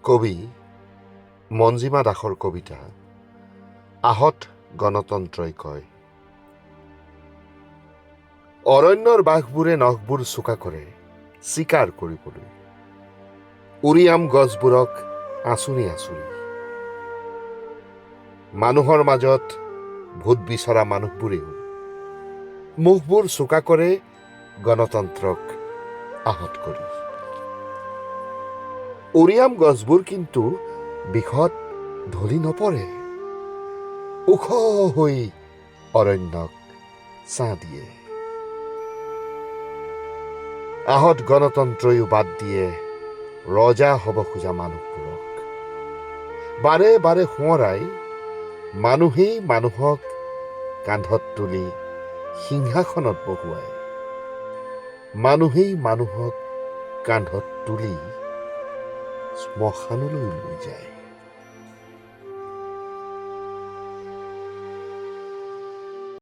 কবি মঞ্জিমা দাসৰ কবিতা আহত গণতন্ত্ৰই কয়। অৰণ্যৰ বাঘবোৰে নখবোৰ চোকা কৰে চিকাৰ কৰিবলৈ, উৰিয়াম গছবোৰক আঁচুৰি আঁচুৰি। মানুহৰ মাজত ভোট বিচৰা মানুহবোৰেও মুখবোৰ চোকা কৰে গণতন্ত্ৰক আহত কৰি। উৰিয়াম গছবোৰ কিন্তু বিষত ঢলি নপৰে, ওখ হৈ অৰণ্যক ছাঁ দিয়ে। আহত গণতন্ত্ৰইও বাদ দিয়ে ৰজা হ'ব খোজা মানুহবোৰক। বাৰে বাৰে সোঁৱৰাই মানুহেই মানুহক কান্ধত তুলি সিংহাসনত বহুৱায়, মানুহেই মানুহক কান্ধত তুলি শ্মশানলৈ লৈ যায়।